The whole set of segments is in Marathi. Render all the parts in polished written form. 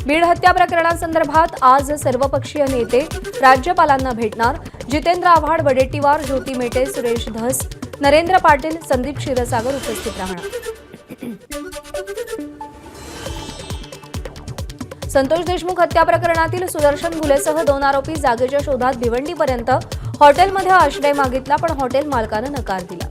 बीड हत्या प्रकरणासंदर्भात आज सर्वपक्षीय नेते राज्यपालांना भेटणार. जितेंद्र आव्हाड, वडेट्टीवार, ज्योती मेटे, सुरेश धस, नरेंद्र पाटील, संदीप क्षीरसागर उपस्थित राहणार. संतोष देशमुख हत्या प्रकरणातील सुदर्शन घुलेसह 2 आरोपी जागेच्या शोधात भिवंडीपर्यंत हॉटेलमध्ये आश्रय मागितला, पण हॉटेल मालकानं नकार दिला.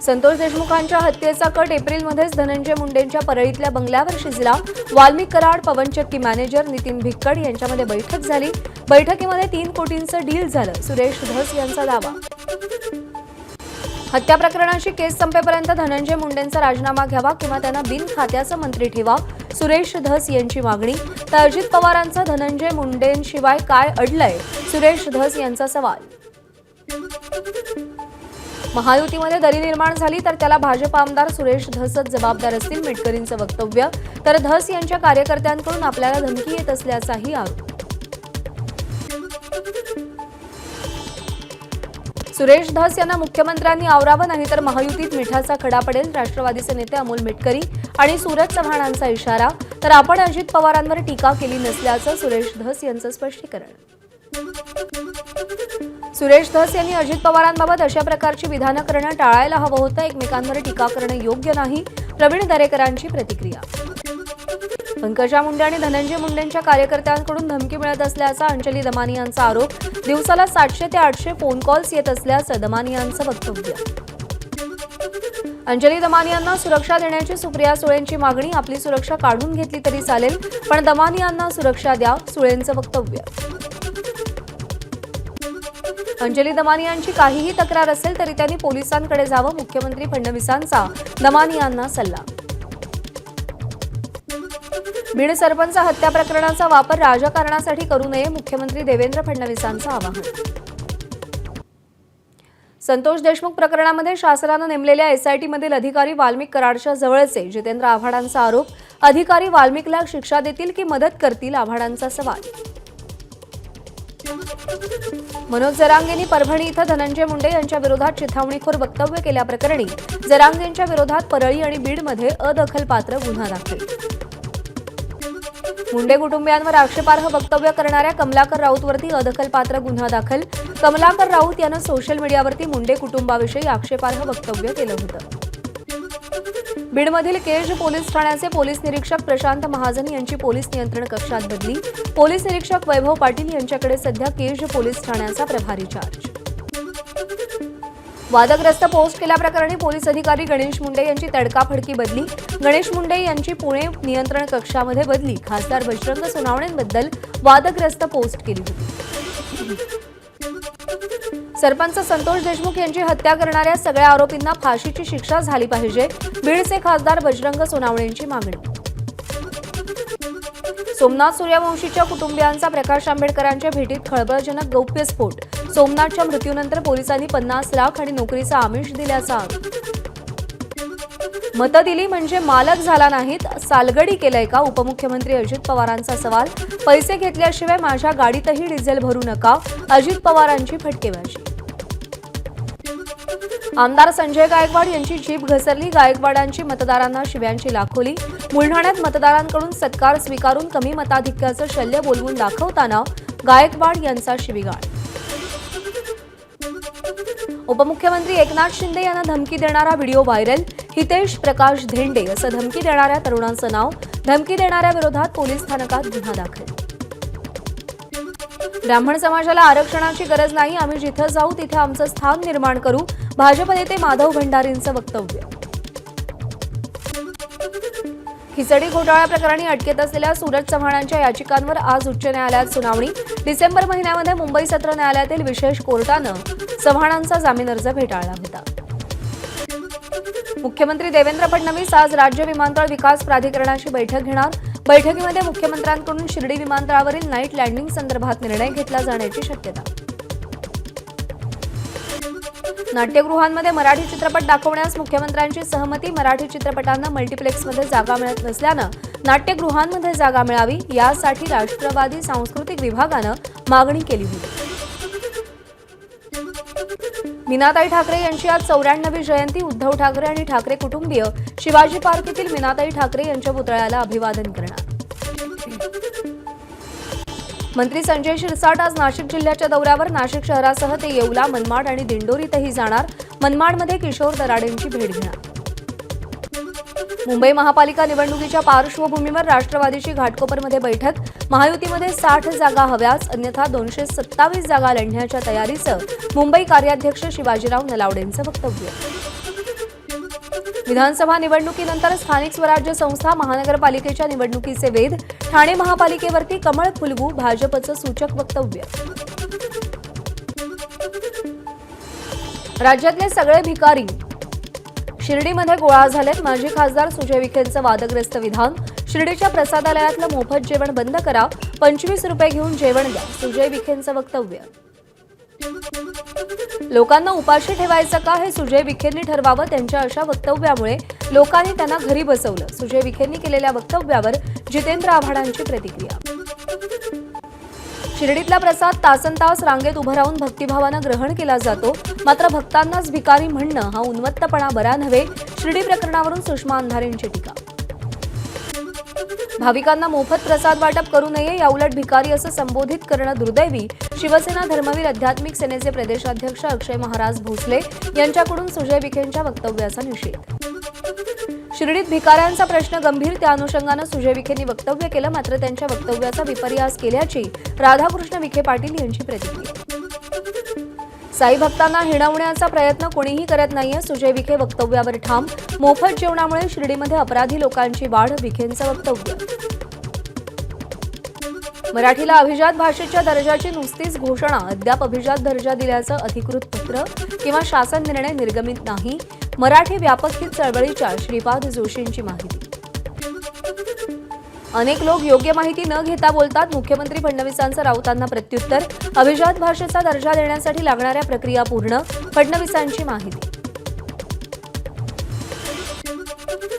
संतोष देशमुखांच्या हत्येचा कट एप्रिलमध्येच धनंजय मुंडेंच्या परळीतल्या बंगल्यावर शिजला. वाल्मिक कराड, पवन चक्की मॅनेजर नितीन भिक्कड यांच्यामध्ये बैठक झाली. बैठकीमध्ये 3 कोटींचं डील झालं, सुरेश धस यांचा दावा. हत्या प्रकरणाची केस संपेपर्यंत धनंजय मुंडेंचा राजीनामा घ्यावा किंवा त्यांना बिनखात्याचं मंत्री ठेवा, सुरेश धस यांची मागणी. तर अजित पवारांचं धनंजय मुंडेंशिवाय काय अडलंय, सुरेश धस यांचा सवाल. महायुतीमध्ये दरी निर्माण झाली तर त्याला भाजप आमदार सुरेश धसच जबाबदार असतील, मेटकरींचं वक्तव्य. तर धस यांच्या कार्यकर्त्यांकडून आपल्याला धमकी येत असल्याचाही आरोप. सुरेश धस यांना मुख्यमंत्र्यांनी आवरावं, नाही तर महायुतीत मिठाचा खडा पडेल. राष्ट्रवादीचे नेते अमोल मेटकरी आणि सूरज चव्हाणांचा इशारा. तर आपण अजित पवारांवर टीका केली नसल्याचं सुरेश धस यांचं स्पष्टीकरण. सुरेश धस यांनी अजित पवारांबाबत अशा प्रकारची विधानं करणं टाळायला हवं होतं. एकमेकांवर टीका करणं योग्य नाही. प्रवीण दरेकरांची प्रतिक्रिया. पंकजा मुंडे आणि धनंजय मुंडेंच्या कार्यकर्त्यांकडून धमकी मिळत असल्याचा अंजली दमानियांचा आरोप. दिवसाला 700 ते 800 फोन कॉल्स येत असल्याचं दमानियांचं वक्तव्य. अंजली दमानियांना सुरक्षा देण्याची सुप्रिया सुळेंची मागणी. आपली सुरक्षा काढून घेतली तरी चालेल, पण दमानियांना सुरक्षा द्या, सुळेंचं वक्तव्य. अंजली दमानियांची काहीही तक्रार असेल तरी त्यांनी पोलिसांकडे जावं, मुख्यमंत्री फडणवीसांचा दमानियांना सल्ला. बीड सरपंच हत्या प्रकरणाचा वापर राजकारणासाठी करू नये, मुख्यमंत्री देवेंद्र फडणवीसांचं आवाहन. संतोष देशमुख प्रकरणामध्ये शासनानं नेमलेल्या एसआयटीमधील अधिकारी वाल्मिक कराडच्या जवळचे जितेंद्र आव्हाडांचा आरोप. अधिकारी वाल्मिकला शिक्षा देतील की मदत करतील, आव्हाडांचा सवाल. मनोज जरांगेंनी परभणी इथं धनंजय मुंडे यांच्या विरोधात चिथावणीखोर वक्तव्य केल्याप्रकरणी जरांगेंच्या विरोधात परळी आणि बीडमध्ये अदखलपात्र गुन्हा दाखल. मुंडे कुटुंबियांवर आक्षेपार्ह वक्तव्य करणाऱ्या कमलाकर राऊतवरती अदखलपात्र गुन्हा दाखल. कमलाकर राऊत यानं सोशल मीडियावरती मुंडे कुटुंबाविषयी आक्षेपार्ह वक्तव्य केलं होतं. बीडमधील केज पोलीस ठाण्याचे पोलीस निरीक्षक प्रशांत महाजन यांची पोलीस नियंत्रण कक्षात बदली. पोलीस निरीक्षक वैभव पाटील यांच्याकडे सध्या केज पोलीस ठाण्याचा प्रभारी चार्ज. वादग्रस्त पोस्ट केल्याप्रकरणी पोलीस अधिकारी गणेश मुंडे यांची तडकाफडकी बदली. गणेश मुंडे यांची पुणे नियंत्रण कक्षामध्ये बदली. खासदार बजरंग सोनावणेंबद्दल वादग्रस्त पोस्ट केली होती. सरपंच संतोष देशमुख यांची हत्या करणाऱ्या सगळ्या आरोपींना फाशीची शिक्षा झाली पाहिजे, बीडचे खासदार बजरंग सोनावणेंची मागणी. सोमनाथ सूर्यवंशीच्या कुटुंबियांचा प्रकाश आंबेडकरांच्या भेटीत खळबळजनक गौप्यस्फोट. सोमनाथच्या मृत्यूनंतर पोलिसांनी 50 लाख आणि नोकरीचा आमिष दिल्याचा आरोप. मतं दिली म्हणजे मालक झाला नाहीत, सालगडी केलंय का, उपमुख्यमंत्री अजित पवारांचा सवाल. पैसे घेतल्याशिवाय माझ्या गाडीतही डिझेल भरू नका, अजित पवारांची फटकेबाजी. आमदार संजय गायकवाड यांची जीभ घसरली. गायकवाडांची मतदारांना शिव्यांची लाखोली. बुलढाण्यात मतदारांकडून सत्कार स्वीकारून कमी मताधिक्याचं शल्य बोलवून दाखवताना गायकवाड यांचा शिवीगाळ. उपमुख्यमंत्री एकनाथ शिंदे यांना धमकी देणारा व्हिडिओ व्हायरल. हितेश प्रकाश धेंडे असं धमकी देणाऱ्या तरुणाचं नाव. धमकी देणाऱ्या विरोधात पोलीस स्थानकात गुन्हा दाखल. ब्राह्मण समाजाला आरक्षणाची गरज नाही, आम्ही जिथं जाऊ तिथे आमचं स्थान निर्माण करू, भाजप नेते माधव भंडारींचं वक्तव्य. खिचडी घोटाळा प्रकरणी अटकेत असलेल्या सूरज चव्हाणांच्या याचिकांवर आज उच्च न्यायालयात सुनावणी. डिसेंबर महिन्यामध्ये मुंबई सत्र न्यायालयातील विशेष कोर्टानं चव्हाणांचा जामीन अर्ज फेटाळला होता. मुख्यमंत्री देवेंद्र फडणवीस आज राज्य विमानतळ विकास प्राधिकरणाची बैठक घेणार. बैठकीमध्ये मुख्यमंत्र्यांकडून शिर्डी विमानतळावरील नाईट लँडिंग संदर्भात निर्णय घेतला जाण्याची शक्यता. नाट्यगृहांमध्ये मराठी चित्रपट दाखवण्यास मुख्यमंत्र्यांची सहमती. मराठी चित्रपटांना मल्टिप्लेक्समध्ये जागा मिळत नसल्यानं नाट्यगृहांमध्ये जागा मिळावी यासाठी राष्ट्रवादी सांस्कृतिक विभागानं मागणी केली होती. मीनाताई ठाकरे यांची आज 94वी जयंती. उद्धव ठाकरे आणि ठाकरे कुटुंबीय शिवाजी पार्क येथील मीनाताई ठाकरे यांच्या पुतळ्याला अभिवादन करणार. मंत्री संजय शिरसाट आज नाशिक जिल्ह्याच्या दौऱ्यावर नाशिक शहरासह ते येवला, मनमाड आणि दिंडोरीतही जाणार. मनमाडमध्ये किशोर दराडेंची भेट घेणार. मुंबई महापालिका निवडणुकीच्या पार्श्वभूमीवर राष्ट्रवादीची घाटकोपरमध्ये बैठक. महायुतीमध्ये 60 जागा हव्याच, अन्यथा 227 जागा लढण्याच्या तयारीचं मुंबई कार्याध्यक्ष शिवाजीराव नलावडेंचं वक्तव्य. विधानसभा निवडणुकीनंतर स्थानिक स्वराज्य संस्था महानगरपालिकेच्या निवडणुकीचे वेध. ठाणे महापालिकेवरती कमळ फुलवू, भाजपचं सूचक वक्तव्य. राज्यातले सगळे भिकारी शिर्डीमध्ये गोळा झालेत. माजी खासदार सुजय विखेंचं वादग्रस्त विधान. शिर्डीच्या प्रसादालयातलं मोफत जेवण बंद करा, 25 रुपये घेऊन जेवण द्या, सुजय विखेंचं वक्तव्य. लोकांना उपाशी ठेवायचं का हे सुजय विखेंनी ठरवावं. त्यांच्या अशा वक्तव्यामुळे लोकांनी त्यांना घरी बसवलं. सुजय विखेंनी केलेल्या वक्तव्यावर जितेंद्र आव्हाडांची प्रतिक्रिया. शिर्डीतला प्रसाद तासनतास रांगेत उभं राहून भक्तिभावानं ग्रहण केला जातो, मात्र भक्तांनाच भिकारी म्हणणं हा उन्मत्तपणा बरा नव्हे. शिर्डी प्रकरणावरून सुषमा अंधारेंची टीका. भाविकांना मोफत प्रसाद वाटप करू नये, याउलट भिकारी असं संबोधित करणं दुर्दैवी. शिवसेना धर्मवीर आध्यात्मिक सेनेचे प्रदेशाध्यक्ष अक्षय महाराज भोसले यांच्याकडून सुजय विखेंच्या वक्तव्याचा निषेध. शिर्डीत भिकाऱ्यांचा प्रश्न गंभीर, त्या अनुषंगानं सुजय विखेंनी वक्तव्य केलं, मात्र त्यांच्या वक्तव्याचा विपर्यास केल्याची राधाकृष्ण विखे पाटील यांची प्रतिक्रिया. साई भक्तांना हिणवण्याचा प्रयत्न कोणीही करत नाहीये, सुजय विखे वक्तव्यावर ठाम. मोफत जेवणामुळे शिर्डीमध्ये अपराधी लोकांची वाढ, विखेंचं वक्तव्य. मराठीला अभिजात भाषेच्या दर्जाची नुसतीच घोषणा, अद्याप अभिजात दर्जा दिल्याचं अधिकृत पत्र किंवा शासन निर्णय निर्गमित नाही. मराठी व्यापक हित चळवळीच्या श्रीपाद जोशींची माहिती. अनेक लोक योग्य माहिती न घेता बोलतात, मुख्यमंत्री फडणवीसांचं राऊतांना प्रत्युत्तर. अभिजात भाषेचा दर्जा देण्यासाठी लागणाऱ्या प्रक्रिया पूर्ण, फडणवीसांची माहिती.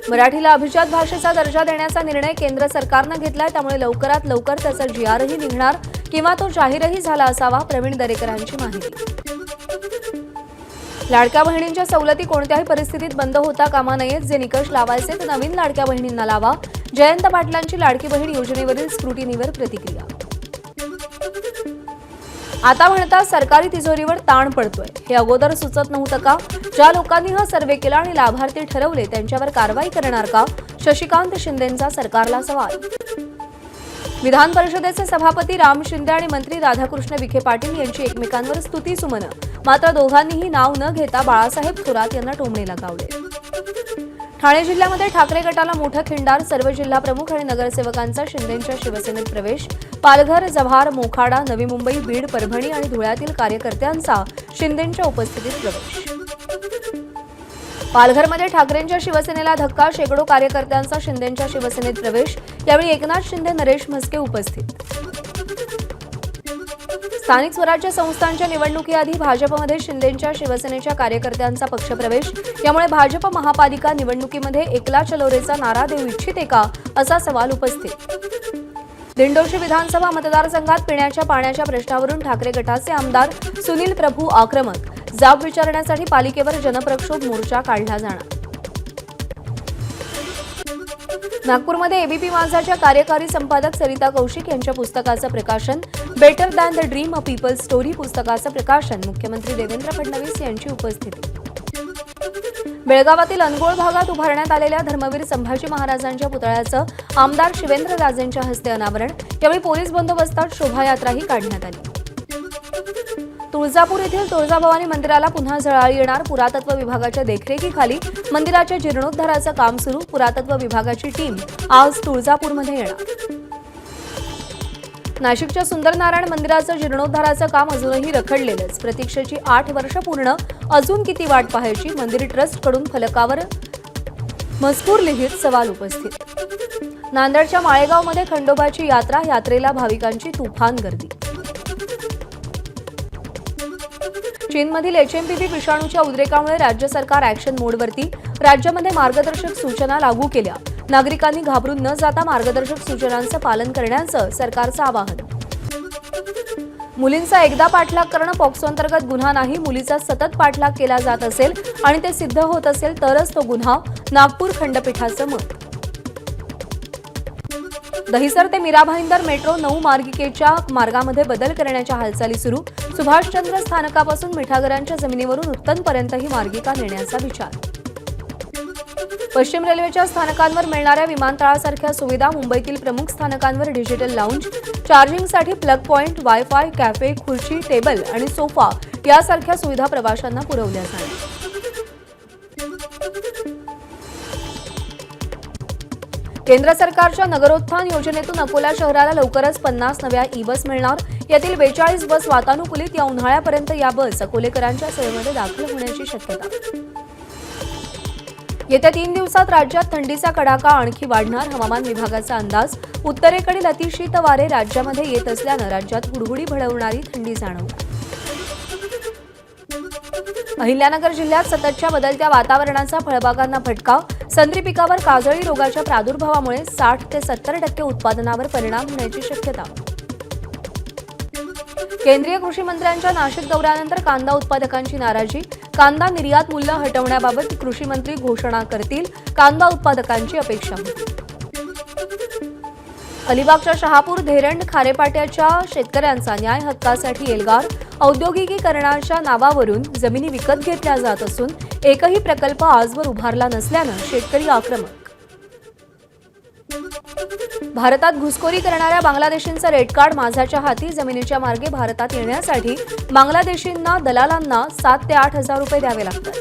मराठीला अभिजात भाषेचा दर्जा देण्याचा निर्णय केंद्र सरकारनं घेतलाय, त्यामुळे लवकरात लवकर त्याचा GRही निघणार किंवा तो जाहीरही झाला असावा, प्रवीण दरेकरांची माहिती. लाडक्या बहिणींच्या सवलती कोणत्याही परिस्थितीत बंद होता कामा नयेत. जे निकष लावायचे ते नवीन लाडक्या बहिणींना लावा. जयंत पाटलांची लाडकी बहीण योजनेवरील स्क्रुटिनीवर प्रतिक्रिया. आता म्हणतात सरकारी तिजोरीवर ताण पडतोय, हे अगोदर सुचत नव्हतं का? ज्या लोकांनी हा सर्व्हे केला आणि लाभार्थी ठरवले त्यांच्यावर कारवाई करणार का? शशिकांत शिंदेंचा सरकारला सवाल. विधान परिषदेचे सभापती राम शिंदे आणि मंत्री राधाकृष्ण विखे पाटील यांची एकमेकांवर स्तुतीसुमनं, मात्र दोघांनीही नाव न घेता बाळासाहेब थोरात यांना टोमणे लगावले. ठाणे जिल्ह्यामध्ये ठाकरे गटाला मोठं खिंडार. सर्व जिल्हा प्रमुख आणि नगरसेवकांचा शिंदेंच्या शिवसेनेत प्रवेश. पालघर, जव्हार, मोखाडा, नवी मुंबई, बीड, परभणी आणि धुळ्यातील कार्यकर्त्यांचा शिंदेंच्या उपस्थितीत प्रवेश. पालघरमध्ये ठाकरेंच्या शिवसेनेला धक्का. शेकडो कार्यकर्त्यांचा शिंदेंच्या शिवसेनेत प्रवेश. यावेळी एकनाथ शिंदे, नरेश म्हस्के उपस्थित. स्थानिक स्वराज्य संस्थांच्या निवडणुकीआधी भाजपमध्ये शिंदेंच्या शिवसेनेच्या कार्यकर्त्यांचा पक्षप्रवेश. यामुळे भाजप महापालिका निवडणुकीमध्ये एकला चलोरेचा नारा देऊ इच्छिते का, असा सवाल उपस्थित. दिंडोशी विधानसभा मतदारसंघात पिण्याच्या पाण्याच्या प्रश्नावरून ठाकरे गटाचे आमदार सुनील प्रभू आक्रमक. जाब विचारण्यासाठी पालिकेवर जनप्रक्षोभ मोर्चा काढला जाणार. नागपूरमध्ये एबीपी माझाच्या कार्यकारी संपादक सरिता कौशिक यांच्या पुस्तकाचं प्रकाशन. Better than the dream a people story पुस्तकाचं प्रकाशन. मुख्यमंत्री देवेंद्र फडणवीस यांची उपस्थिती. बेळगावातील अनगोळ भागात उभारण्यात आलेल्या धर्मवीर संभाजी महाराजांच्या पुतळ्याचं आमदार शिवेंद्रराजेंच्या हस्ते अनावरण. यावेळी पोलीस बंदोबस्तात शोभायात्राही काढण्यात आली. तुळजापूर येथील तुळजाभवानी मंदिराला पुन्हा झळाळी येणार. पुरातत्व विभागाच्या देखरेखीखाली मंदिराच्या जीर्णोद्धाराचं काम सुरू. पुरातत्व विभागाची टीम आज तुळजापूरमध्ये येणार. नाशिकच्या सुंदरनारायण मंदिराचं जीर्णोद्धाराचं काम अजूनही रखडलेलंच. प्रतीक्षेची 8 वर्ष पूर्ण, अजून किती वाट पाहायची? मंदिर ट्रस्टकडून फलकावर मजकूर लिहित सवाल उपस्थित. नांदेडच्या माळेगावमध्ये खंडोबाची यात्रा. यात्रेला भाविकांची तुफान गर्दी. चीनमधील HMPV विषाणूच्या उद्रेकामुळे राज्य सरकार ॲक्शन मोडवरती. राज्यामध्ये मार्गदर्शक सूचना लागू केल्या. नागरिकांनी घाबरून न जाता मार्गदर्शक सूचनांचं पालन करण्याचं सरकारचं आवाहन. मुलींचा एकदा पाठलाग करणं पॉक्सो अंतर्गत गुन्हा नाही. मुलीचा सतत पाठलाग केला जात असेल आणि ते सिद्ध होत असेल तरच तो गुन्हा. नागपूर खंडपीठाचं मत. दहिसर ते मीरा भाईंदर मेट्रो 9 मार्गिकेच्या मार्गामध्ये बदल करण्याच्या हालचाली सुरू. सुभाषचंद्र स्थानकापासून मिठागरांच्या जमिनीवरून उत्तनपर्यंत ही मार्गिका नेण्याचा विचार. पश्चिम रेल्वेच्या स्थानकांवर मिळणाऱ्या विमानतळासारख्या सुविधा मुंबईतील प्रमुख स्थानकांवर डिजिटल लाऊंज, चार्जिंगसाठी प्लग पॉइंट, वायफाय, कॅफे, खुर्ची, टेबल आणि सोफा यासारख्या सुविधा प्रवाशांना पुरवल्या जाणार. केंद्र सरकारच्या नगरोत्थान योजनेतून अकोला शहराला लवकरच 50 नव्या ई-बस मिळणार. यातील 42 बस वातानुकूलित. या उन्हाळ्यापर्यंत या बस अकोलेकरांच्या सेवेमध्ये दाखल होण्याची शक्यता. येत्या 3 दिवसात राज्यात थंडीचा कडाका आणखी वाढणार. हवामान विभागाचा अंदाज. उत्तरेकडील अतिशीत वारे राज्यामध्ये येत असल्यानं राज्यात हुडहुडी भडवणारी थंडी जाणवणार. अहिल्यानगर जिल्ह्यात सततच्या बदलत्या वातावरणाचा फळबागांना फटका. संत्री पिकावर काजळी रोगाच्या प्रादुर्भावामुळे 60 ते 70% उत्पादनावर परिणाम होण्याची शक्यता. केंद्रीय कृषी मंत्र्यांच्या नाशिक दौऱ्यानंतर कांदा उत्पादकांची नाराजी. कांदा निर्यात मूल्य हटवण्याबाबत कृषी मंत्री घोषणा करतील, कांदा उत्पादकांची अपेक्षा होती. अलिबागच्या शहापूर, धेरंड, खारेपाट्याच्या शेतकऱ्यांचा न्याय हक्कासाठी एल्गार. औद्योगिकीकरणाच्या नावावरून जमिनी विकत घेतल्या जात असून एकही प्रकल्प आजवर उभारला नसल्यानं शेतकरी आक्रमक. भारतात घुसखोरी करणाऱ्या बांगलादेशींचं रेड कार्ड माझाच्या हाती. जमिनीच्या मार्गे भारतात येण्यासाठी बांगलादेशींना दलालांना 7 ते 8 हजार रुपये द्यावे लागतात.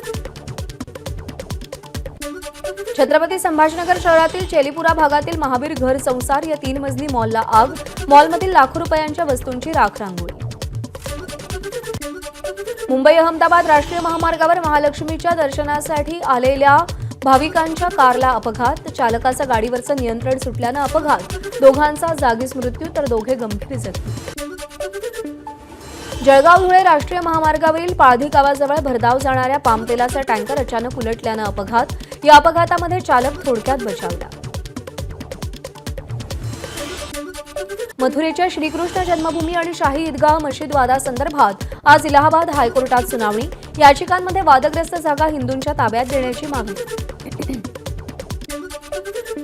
छत्रपती संभाजीनगर शहरातील चेलीपुरा भागातील महावीर घर संसार या 3 मजली मॉलला आग. मॉलमधील लाखो रुपयांच्या वस्तूंची राखरांगोळी. मुंबई अहमदाबाद राष्ट्रीय महामार्गावर महालक्ष्मीच्या दर्शनासाठी आलेल्या भाविकांच्या कारला अपघात. चालकाचा गाडीवरचं नियंत्रण सुटल्यानं अपघात. दोघांचा जागीच मृत्यू तर दोघे गंभीर जखमी. जळगाव धुळे राष्ट्रीय महामार्गावरील पाळधी गावाजवळ भरधाव जाणाऱ्या पामतेलाचा टँकर अचानक उलटल्यानं अपघात. या अपघातामध्ये चालक थोडक्यात बचावला. मथुरेच्या श्रीकृष्ण जन्मभूमी आणि शाही ईदगाह मशीद वादासंदर्भात आज इलाहाबाद हायकोर्टात सुनावणी. याचिकांमध्ये वादग्रस्त जागा हिंदूंच्या ताब्यात देण्याची मागणी.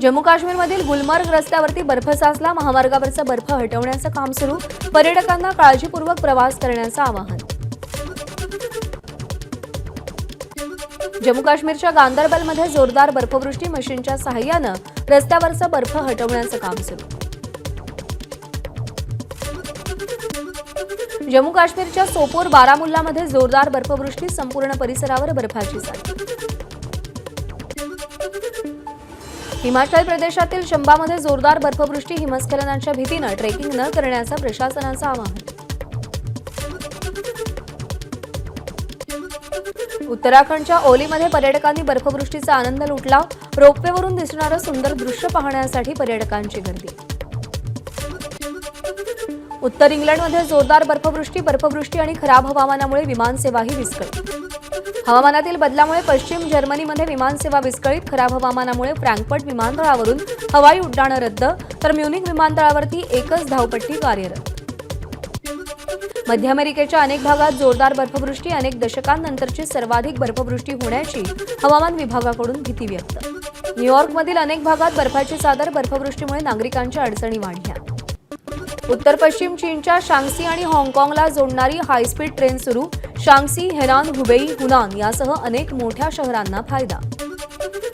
जम्मू काश्मीरमधील गुलमर्ग रस्त्यावरती बर्फ साचला. महामार्गावरचा बर्फ हटवण्याचं काम सुरू. पर्यटकांना काळजीपूर्वक प्रवास करण्याचं आवाहन. जम्मू काश्मीरच्या गांदरबलमध्ये जोरदार बर्फवृष्टी. मशीनच्या सहाय्यानं रस्त्यावरचा बर्फ हटवण्याचं काम सुरू. जम्मू काश्मीरच्या सोपोर बारामुल्लामध्ये जोरदार बर्फवृष्टी. संपूर्ण परिसरावर बर्फाची साठ. हिमाचल प्रदेशातील चंबामध्ये जोरदार बर्फवृष्टी. हिमस्खलनाच्या भीतीनं ट्रेकिंग न करण्याचं प्रशासनाचं आवाहन. उत्तराखंडच्या ओलीमध्ये पर्यटकांनी बर्फवृष्टीचा आनंद लुटला. रोपवेवरून दिसणारं सुंदर दृश्य पाहण्यासाठी पर्यटकांची गर्दी. उत्तर इंग्लंडमध्ये जोरदार बर्फवृष्टी आणि खराब हवामानामुळे विमानसेवाही विस्कळीत. हवामानातील बदलामुळे पश्चिम जर्मनीमध्ये विमानसेवा विस्कळीत. खराब हवामानामुळे फ्रँकफर्ट विमानतळावरून हवाई उड्डाणं रद्द, तर म्युनिक विमानतळावरती एकच धावपट्टी कार्यरत. मध्य अमेरिकेच्या अनेक भागात जोरदार बर्फवृष्टी. अनेक दशकांनंतरची सर्वाधिक बर्फवृष्टी होण्याची हवामान विभागाकडून भीती व्यक्त. न्यूयॉर्कमधील अनेक भागात बर्फाची चादर. बर्फवृष्टीमुळे नागरिकांच्या अडचणी वाढल्या. उत्तर पश्चिम चीनच्या शांग्सी आणि हाँगकाँगला जोडणारी हायस्पीड ट्रेन सुरू. शांग्सी, हेनान, हुबेई, हुनान यासह अनेक मोठ्या शहरांना फायदा.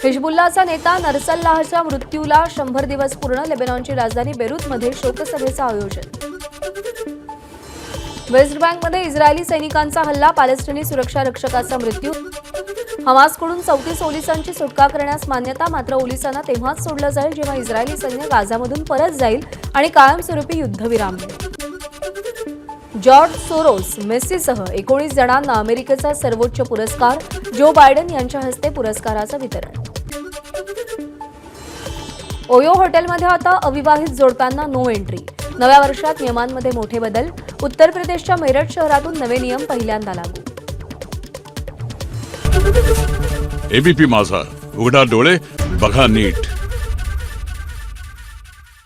हिजबुल्लाचा नेता नसरल्लाहच्या मृत्यूला 100 दिवस पूर्ण. लेबनॉनची राजधानी बेरूतमध्ये शोकसभेचं आयोजन. वेस्ट बँकमध्ये इस्रायली सैनिकांचा हल्ला. पॅलेस्टिनी सुरक्षा रक्षकाचा मृत्यू. हमासकडून 34 पोलिसांची सुटका करण्यास मान्यता. मात्र पोलिसांना तेव्हाच सोडलं जाईल जेव्हा इस्रायली सैन्य गाझामधून परत जाईल आणि कायमस्वरूपी युद्धविराम मिळेल. जॉर्ज सोरोस, मेस्सीसह 19 जणांना अमेरिकेचा सर्वोच्च पुरस्कार. जो बायडन यांच्या हस्ते पुरस्काराचं वितरण. ओयो हॉटेलमध्ये आता अविवाहित जोडप्यांना नो एंट्री. नव्या वर्षात नियमांमध्ये मोठे बदल. उत्तर प्रदेशच्या मेरठ शहरातून नवे नियम पहिल्यांदा लागू. एबीपी माझा, उघडा डोळे बघा नीट.